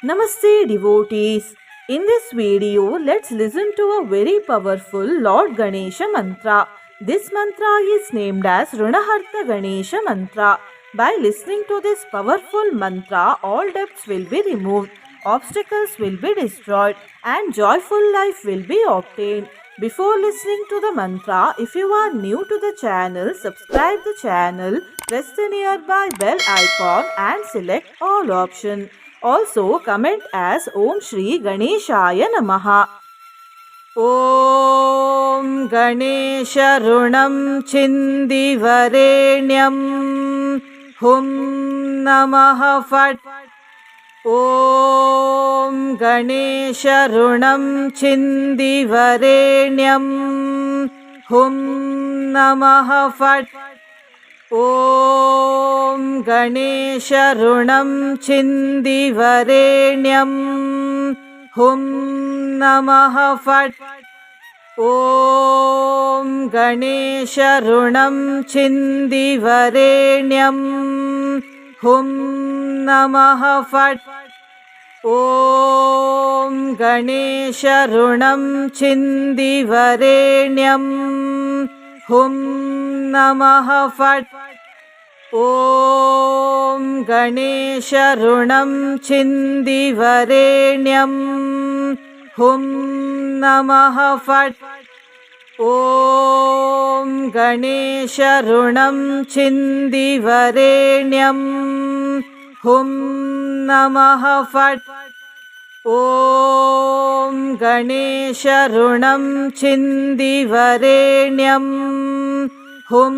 Namaste devotees. In this video, let's listen to a very powerful Lord Ganesha mantra. This mantra is named as Runaharta Ganesha mantra. By listening to this powerful mantra, all debts will be removed, obstacles will be destroyed, and joyful life will be obtained. Before listening to the mantra, if you are new to the channel, subscribe the channel, press the nearby bell icon and select all option. Also comment as Om Shri Ganeshaya Namaha. Om Ganesha Runam Chindivarenyam Hum Namaha Fat. Om Ganesha Runam Chindivarenyam Hum Namaha Fat. Om Ganesha Runam Chindivarenyam Hum Namaha Fat. Om Ganesha Runam Chindivarenyam Hum Namaha Fat. Om Ganesha Runam Chindivarenyam Hum Namaha Fat. Om Ganesha Runam Chindivarenyam Hum Namaha Fat. Om Ganesha Runam Chindivarenyam Hum Namaha Fat. Om Ganesha Runam Chindivarenyam Hum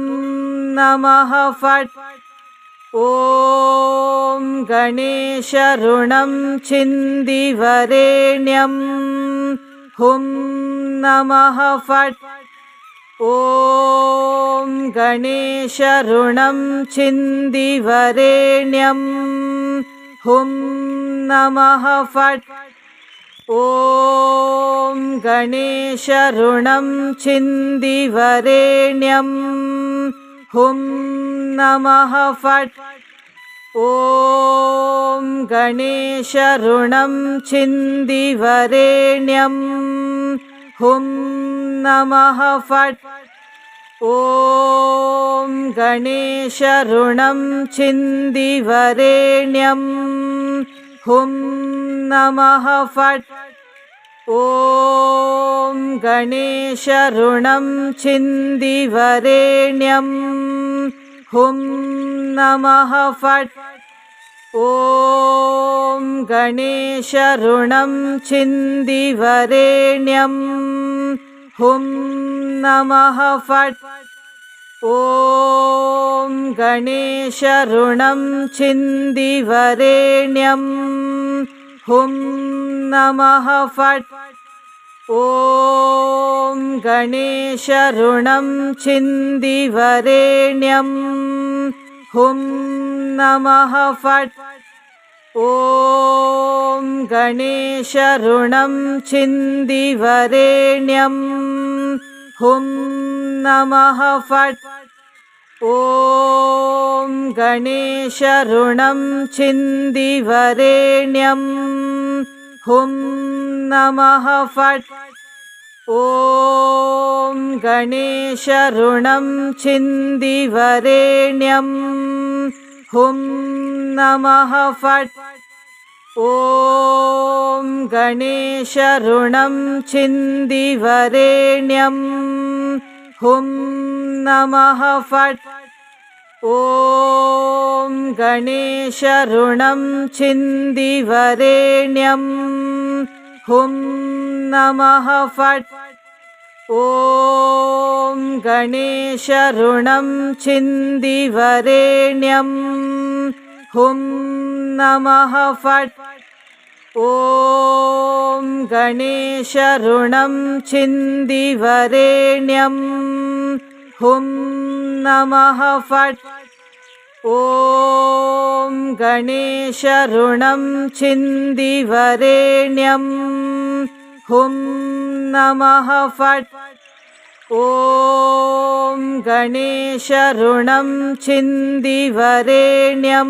Namaha Fat. Om Ganesha Runam Chindivarenyam Hum Namaha Fat. Om Ganesha Runam Chindivarenyam Hum Namaha Fat. Om Ganesha Runam Chindivarenyam Hum Namaha Fat. Om Ganesha Runam Chindivarenyam Hum Namaha Fat. Om Ganesha Runam Chindivarenyam Hum Namaha Fat. Om Ganesha Runam Chindivarenyam Hum Namaha Fat. Om Ganesha Runam Chindivarenyam Hum Namaha Fat. Om Ganesha Runam Chindivarenyam Hum Namaha Fat. Om Ganesha Runam Chindivarenyam Hum Namaha Fat. Om Ganesha Runam Chindivarenyam Hum Namaha Fat. Om Ganesha Runam Chindivarenyam Hum Namaha Fat. Om Ganesha Runam Chindivarenyam Hum Namaha Fat. Om Ganesha Runam Chindivarenyam Hum Namaha Fat. Om Ganesha Runam Chindivarenyam Hum Namaha Fat. Om Ganesha Runam Chindivarenyam Hum Namaha Fat. Om Ganesha Runam Chindivarenyam Hum Namaha Fat. Om Ganesha Runam Chindivarenyam Hum Namaha Fat. Om Ganesha Runam Chindivarenyam